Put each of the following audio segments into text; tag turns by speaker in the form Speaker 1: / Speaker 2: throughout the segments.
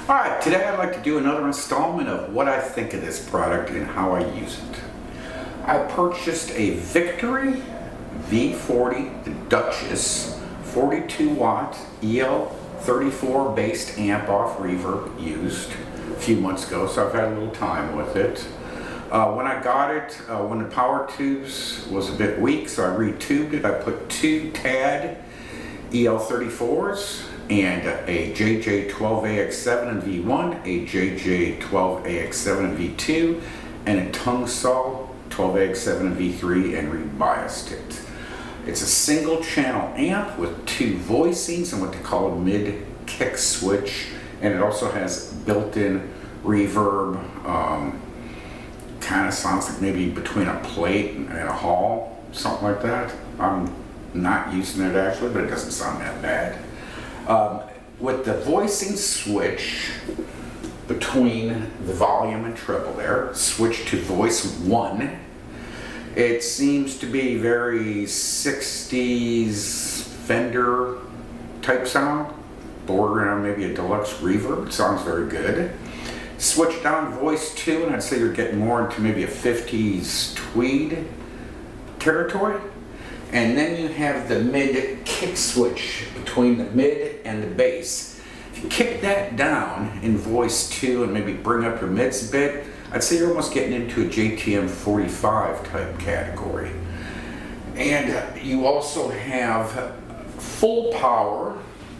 Speaker 1: Alright, today I'd like to do another installment of what I think of this product and how I use it. I purchased a Victory V40, the Duchess, 42 watt EL34 based amp off reverb used a few months ago, so I've had a little time with it. When I got it, when the power tubes was a bit weak, so I retubed it. I put two TAD EL34s and a JJ12AX7 and V1, a JJ12AX7 and V2, and a Tungsol 12AX7 and V3, and rebiased it. It's a single channel amp with two voicings and what they call a mid kick switch, and it also has built-in reverb. Kind of sounds like maybe between a plate and a hall, something like that. I'm not using it actually, but it doesn't sound that bad. With the voicing switch between the volume and treble there, switch to voice 1. It seems to be very 60s Fender type sound, bordering on maybe a deluxe reverb. It sounds very good. Switch down voice 2, and I'd say you're getting more into maybe a 50s tweed territory. And then you have the mid kick switch between the mid and the bass. If you kick that down in voice 2 and maybe bring up your mids a bit, I'd say you're almost getting into a JTM 45 type category. And you also have full power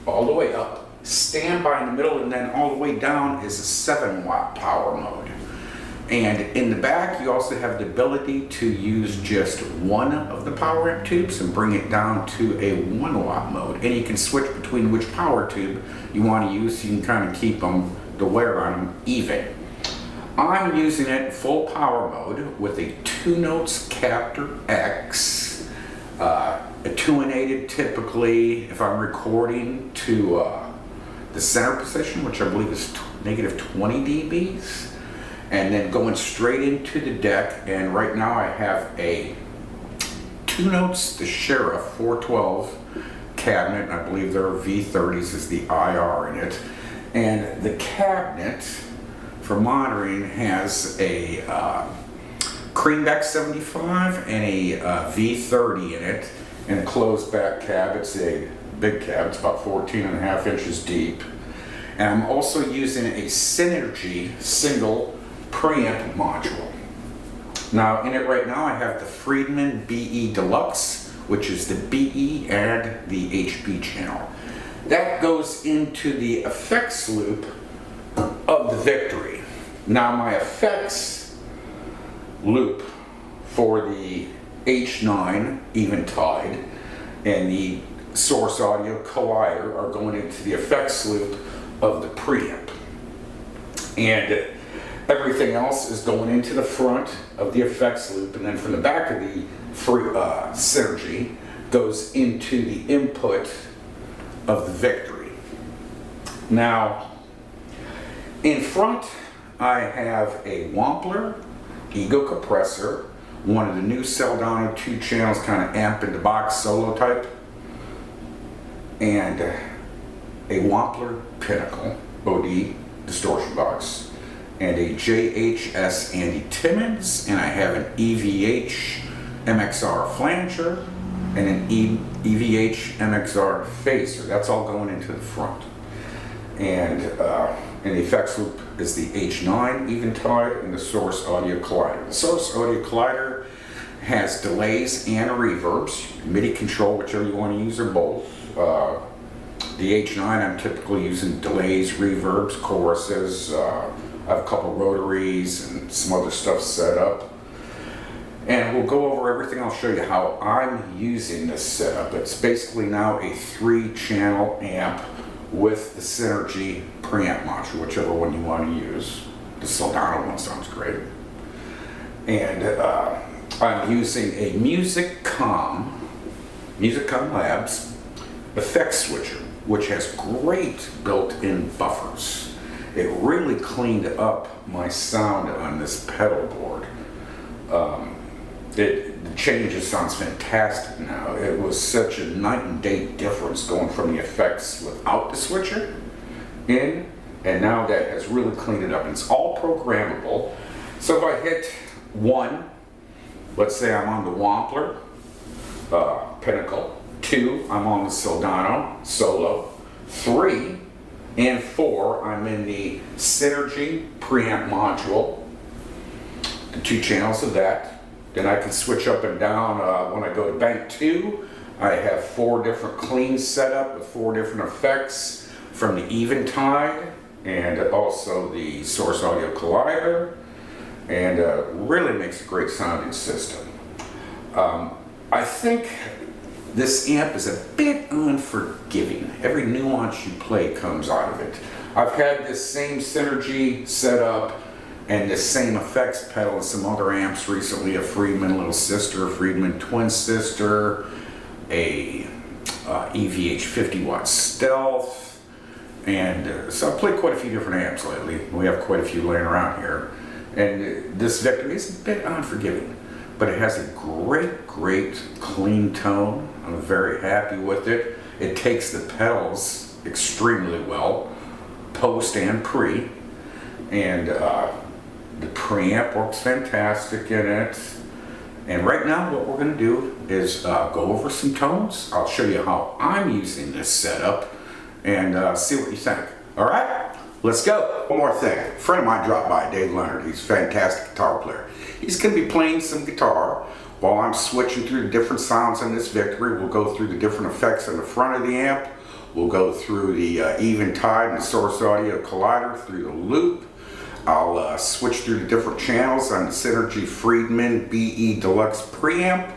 Speaker 1: all the way up, standby in the middle, and then all the way down is a 7 watt power mode. And in the back, you also have the ability to use just one of the power amp tubes and bring it down to a 1 watt mode. And you can switch between which power tube you want to use, so you can kind of keep the wear on them even. I'm using it full power mode with a 2 notes Captor X, attenuated typically if I'm recording to the center position, which I believe is negative 20 dBs. And then going straight into the deck, and right now I have a 2 notes, the Sheriff 412 cabinet, and I believe there are V30s is the IR in it. And the cabinet for monitoring has a Creamback 75 and a V30 in it, and a closed back cab. It's a big cab, it's about 14.5 inches deep. And I'm also using a Synergy single preamp module. Now in it right now I have the Friedman BE Deluxe, which is the BE and the HB channel. That goes into the effects loop of the Victory. Now my effects loop for the H9 Eventide and the Source Audio Collider are going into the effects loop of the preamp. And everything else is going into the front of the effects loop, and then from the back of the Synergy goes into the input of the Victory. Now, in front I have a Wampler Ego compressor, one of the new Celdano 2 channels, kind of amp in the box solo type, and a Wampler Pinnacle OD distortion box, and a JHS Andy Timmons, and I have an EVH MXR flanger and an EVH MXR phaser. That's all going into the front. And in the effects loop is the H9 Eventide and the Source Audio Collider. The Source Audio Collider has delays and reverbs, MIDI control, whichever you want to use, or both. The H9, I'm typically using delays, reverbs, choruses. I have a couple rotaries and some other stuff set up. And we'll go over everything. I'll show you how I'm using this setup. It's basically now a 3-channel amp with the Synergy preamp module, whichever one you want to use. The Celdano one sounds great. And I'm using a Musicom Labs effects switcher, which has great built-in buffers. It really cleaned up my sound on this pedal board. The changes sounds fantastic now. It was such a night and day difference going from the effects without the switcher in and now that has really cleaned it up. And it's all programmable. So if I hit 1, let's say I'm on the Wampler Pinnacle. 2, I'm on the Soldano Solo. 3 and 4, I'm in the Synergy preamp module. The 2 channels of that. Then I can switch up and down. When I go to bank 2, I have 4 different cleans set up with 4 different effects from the Eventide and also the Source Audio Collider, and really makes a great sounding system. I think this amp is a bit unforgiving. Every nuance you play comes out of it. I've had this same Synergy set up and the same effects pedal and some other amps recently, a Friedman Little Sister, a Friedman Twin Sister, a EVH 50 watt Stealth, and so I've played quite a few different amps lately. We have quite a few laying around here, and this Victory is a bit unforgiving, but it has a great clean tone. I'm very happy with it. It takes the pedals extremely well, post and pre, and the preamp works fantastic in it. And right now what we're going to do is go over some tones. I'll show you how I'm using this setup and see what you think. Alright, let's go. One more thing. A friend of mine dropped by, Dave Leonard. He's a fantastic guitar player. He's going to be playing some guitar while I'm switching through the different sounds on this Victory. We'll go through the different effects on the front of the amp. We'll go through the Eventide and the Source Audio Collider through the loop. I'll switch through the different channels on the Synergy Friedman BE Deluxe preamp,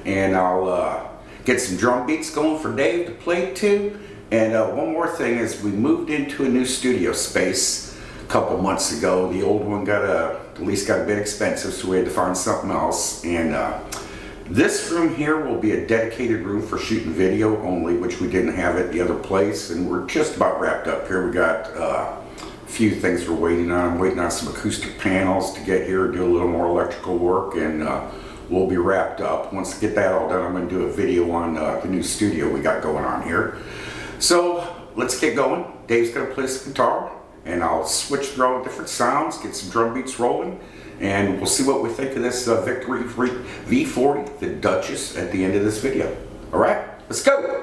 Speaker 1: and I'll get some drum beats going for Dave to play to. And one more thing is, we moved into a new studio space a couple months ago. The old one got at least got a bit expensive, so we had to find something else. And this room here will be a dedicated room for shooting video only, which we didn't have at the other place. And we're just about wrapped up here. We got few things we're waiting on. I'm waiting on some acoustic panels to get here, do a little more electrical work, and we'll be wrapped up. Once I get that all done, I'm going to do a video on the new studio we got going on here. So let's get going. Dave's going to play some guitar, and I'll switch through all the different sounds, get some drum beats rolling, and we'll see what we think of this Victory V40, the Duchess, at the end of this video. Alright, let's go!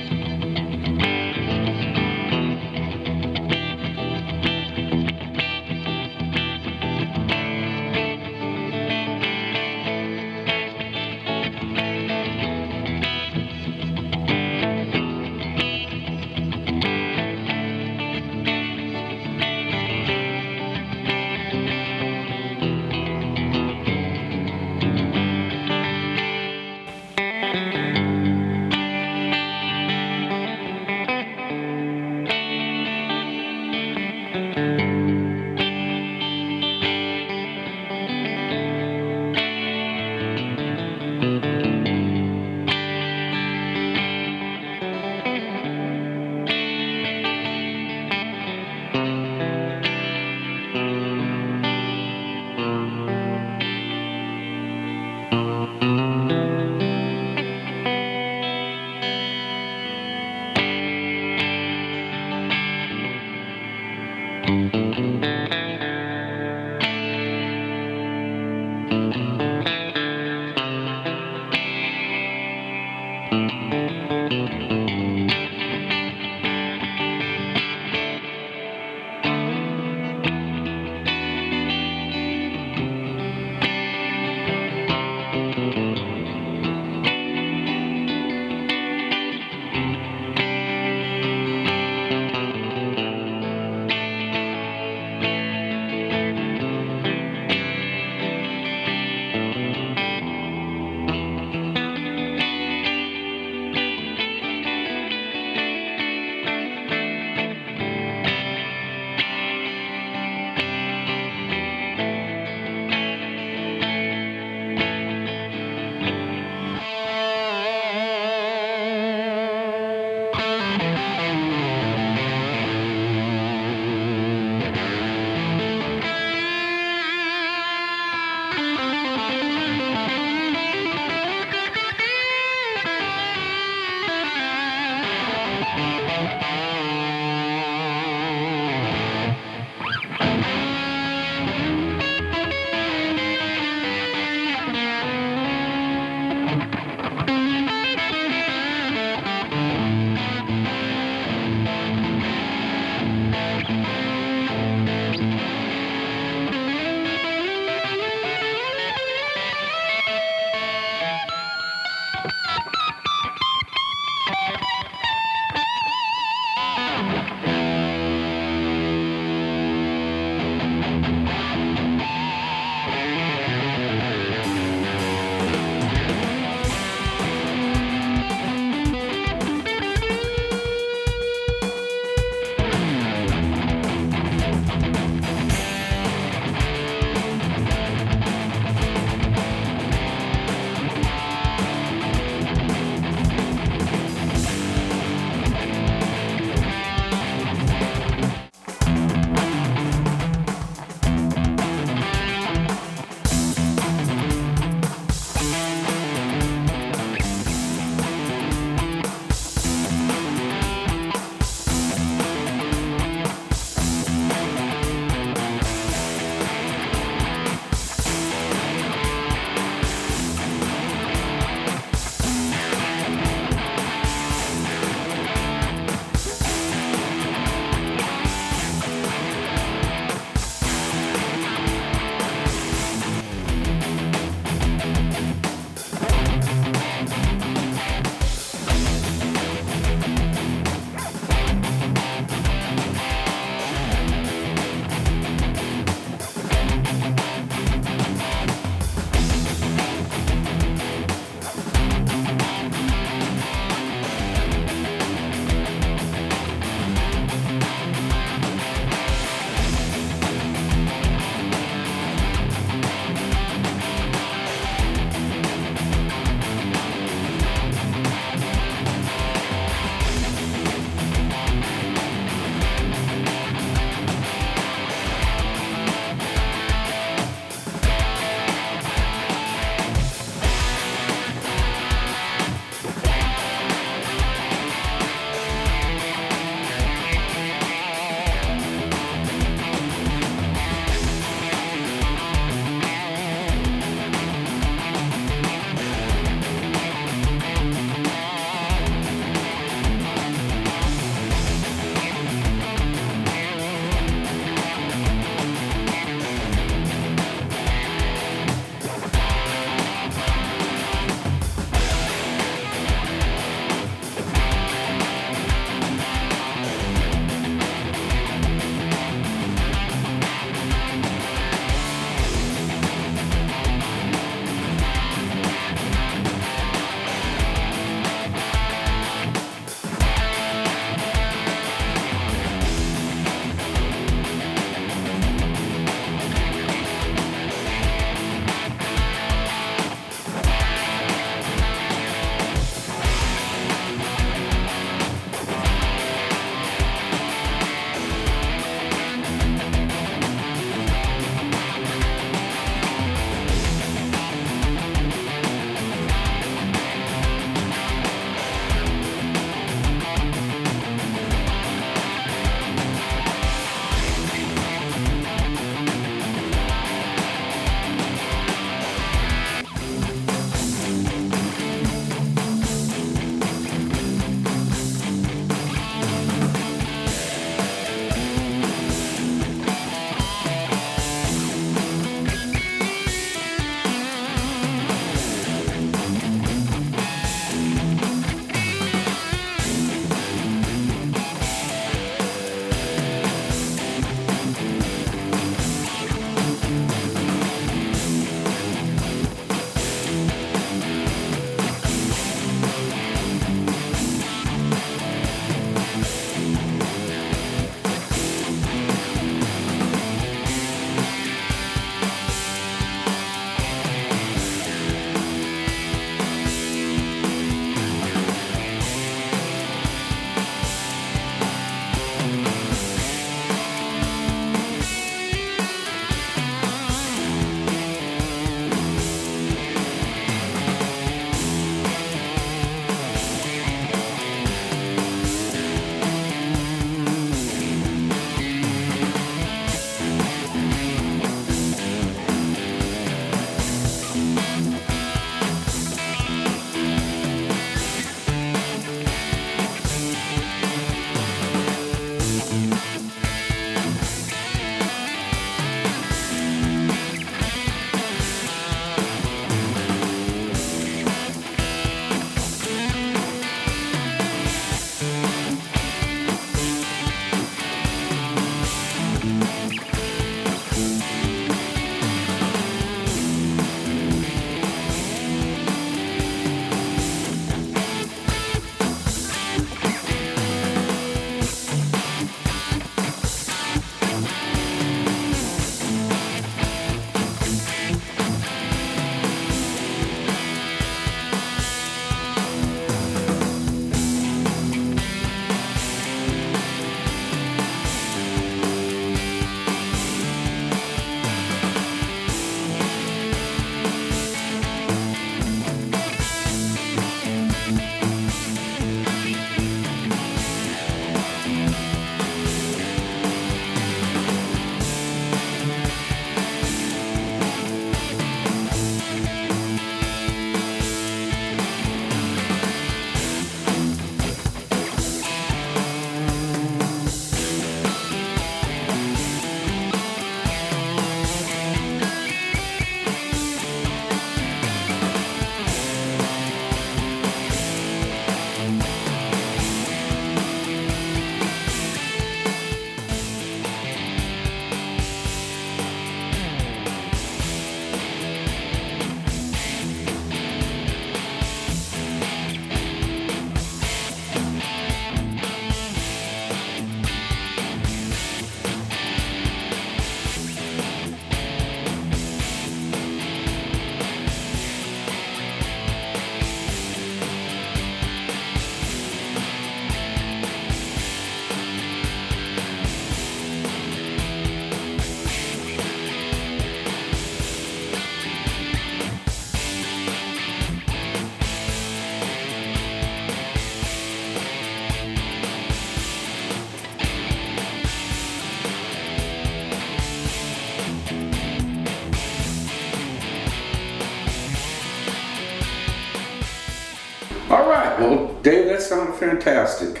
Speaker 1: Dave, that sounded fantastic.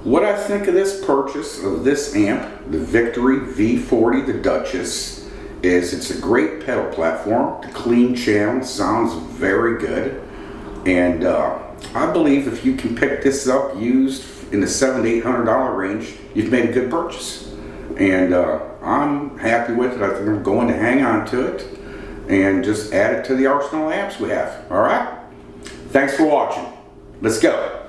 Speaker 1: What I think of this purchase of this amp, the Victory V40, the Duchess, is it's a great pedal platform. The clean channel sounds very good, and I believe if you can pick this up used in the $700 to $800 range, you've made a good purchase. And I'm happy with it. I think I'm going to hang on to it and just add it to the arsenal of amps we have. All right? Thanks for watching. Let's go.